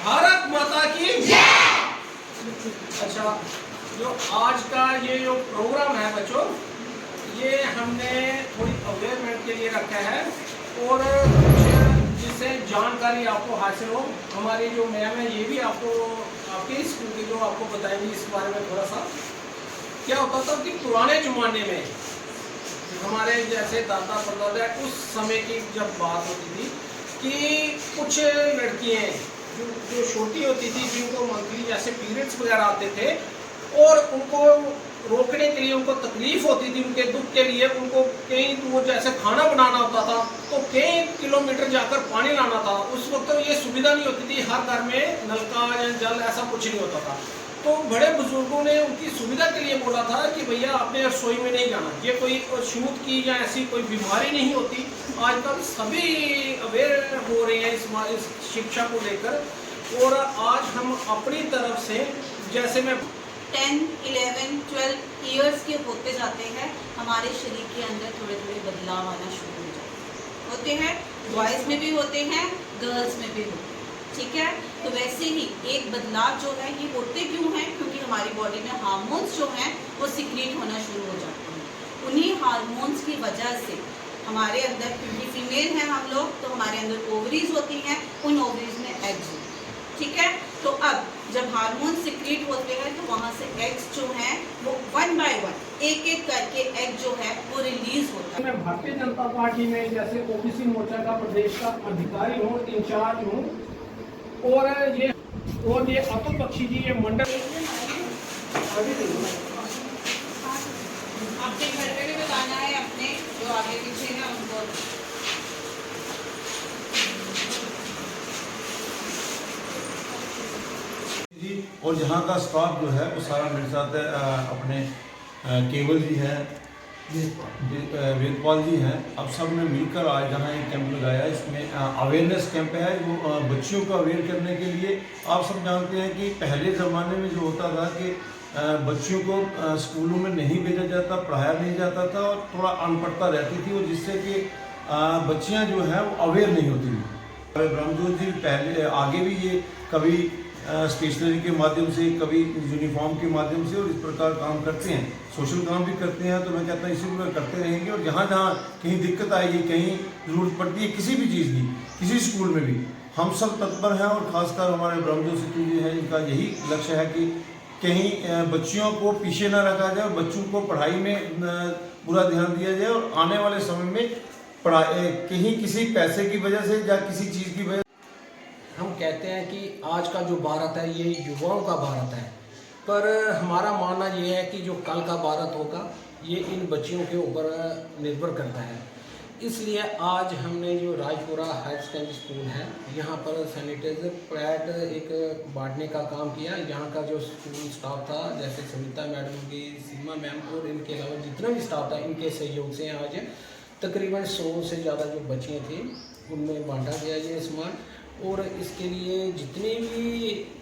भारत माता की जय। अच्छा, जो आज का ये जो प्रोग्राम है बच्चों, ये हमने थोड़ी अवेयरमेंट के लिए रखा है और जिससे जानकारी आपको हासिल हो। हमारी जो मैम है ये भी आपको आपके स्कूल की जो आपको बताएंगी इस बारे में थोड़ा सा। क्या होता था कि पुराने ज़माने में हमारे जैसे दादा परदादा उस समय की जब बात होती थी कि कुछ लड़कियाँ जो छोटी होती थी, जिनको मंथली जैसे पीरियड्स वगैरह आते थे और उनको रोकने के लिए उनको तकलीफ होती थी, उनके दुख के लिए उनको कहीं वो जैसे खाना बनाना होता था तो कई किलोमीटर जाकर पानी लाना था। उस वक्त तो ये सुविधा नहीं होती थी, हर घर में नलका या जल ऐसा कुछ नहीं होता था। तो बड़े बुजुर्गों ने उनकी सुविधा के लिए बोला था कि भैया आपने रसोई में नहीं जाना, ये कोई छूत की या ऐसी कोई बीमारी नहीं होती। आजकल सभी अवेयर हो रहे हैं इस शिक्षा को लेकर। और आज हम अपनी तरफ से जैसे मैं 10, 11, 12 ईयर्स के होते जाते हैं, हमारे शरीर के अंदर थोड़े थोड़े बदलाव आना शुरू हो होते हैं। बॉयज़ में भी होते हैं, गर्ल्स में भी होते हैं, ठीक है। तो वैसे ही एक बदलाव जो है ये होते क्यों हैं? क्योंकि हमारी बॉडी में हार्मोन्स जो हैं वो सिक्रीट होना शुरू हो जाते हैं। उन्हीं हार्मोन्स की वजह से हमारे अंदर, क्योंकि फीमेल हैं हम लोग, तो हमारे अंदर ओवरीज होती हैं, उन ओवरीज में एग्स होते हैं, ठीक है। तो अब जब हार्मोन सिक्रीट होते हैं तो वहाँ से एग्स जो हैं वो 1 by 1 एक एक करके एग जो है वो रिलीज होता है। मैं भारतीय जनता पार्टी में जैसे ओबीसी मोर्चा का प्रदेश का अधिकारी हूँ, इंचार्ज हूँ। और ये अतुल बख्शी जी ये मंडल आपके घर पे भी बताना है, अपने जो आगे पीछे हैं उनको। और यहाँ का स्टाफ जो है वो सारा मेरे साथ है, अपने केवल जी हैं, वेदपाल जी हैं, अब सब ने मिलकर आज यहाँ एक कैंप लगाया है। इसमें अवेयरनेस कैंप है जो बच्चियों को अवेयर करने के लिए। आप सब जानते हैं कि पहले ज़माने में जो होता था कि बच्चियों को स्कूलों में नहीं भेजा जाता, पढ़ाया नहीं जाता था और थोड़ा अनपढ़ता रहती थी, और जिससे कि बच्चियाँ जो हैं वो अवेयर नहीं होती थी। ब्रह्मजोत जी पहले आगे भी ये कभी स्टेशनरी के माध्यम से, कभी यूनिफॉर्म के माध्यम से और इस प्रकार काम करते हैं, सोशल काम भी करते हैं। तो मैं कहता हूँ इसी प्रकार करते रहेंगे। और जहाँ जहाँ कहीं दिक्कत आएगी, कहीं ज़रूरत पड़ती है किसी भी चीज़ की, किसी स्कूल में भी हम सब तत्पर हैं। और ख़ासकर हमारे ब्रह्मजोत सिद्धू जी हैं, इनका यही लक्ष्य है कि कहीं बच्चियों को पीछे ना रखा जाए, बच्चों को पढ़ाई में पूरा ध्यान दिया जाए। और आने वाले समय में कहीं किसी पैसे की वजह से या किसी चीज़ की वजह, हम कहते हैं कि आज का जो भारत है ये युवाओं का भारत है, पर हमारा मानना ये है कि जो कल का भारत होगा ये इन बच्चियों के ऊपर निर्भर करता है। इसलिए आज हमने जो राजपुरा हायर सेकेंडरी स्कूल है यहाँ पर सैनिटाइजर पैड एक बांटने का काम किया। यहाँ का जो स्कूल स्टाफ था, जैसे सविता मैडम की, सीमा मैम और इनके अलावा जितना भी स्टाफ था, इनके सहयोग से आज तकरीबन 100 से ज़्यादा जो बच्चियाँ थी उनमें बांटा गया ये सामान। और इसके लिए जितने भी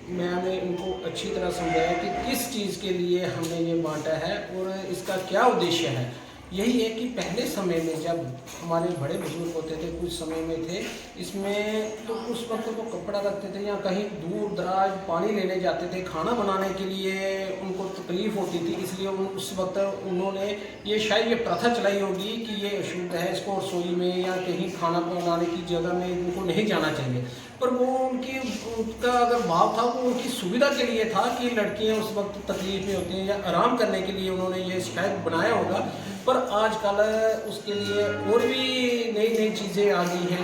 मैम ने उनको अच्छी तरह समझाया कि किस चीज़ के लिए हमने ये बांटा है और इसका क्या उद्देश्य है। यही है कि पहले समय में जब हमारे बड़े बुजुर्ग होते थे, कुछ समय में थे इसमें, तो उस वक्त वो कपड़ा रखते थे या कहीं दूर दराज पानी लेने जाते थे, खाना बनाने के लिए उनको तकलीफ़ होती थी। इसलिए उस वक्त उन्होंने ये शायद ये प्रथा चलाई होगी कि ये अशुद्ध है, इसको रसोई में या कहीं खाना बनाने की जगह में उनको नहीं जाना चाहिए। पर वो उनका अगर भाव था वो उनकी सुविधा के लिए था कि लड़कियां उस वक्त तकलीफ में होती हैं या आराम करने के लिए उन्होंने ये शायद बनाया होगा। पर आजकल उसके लिए और भी नई नई चीज़ें आ गई हैं।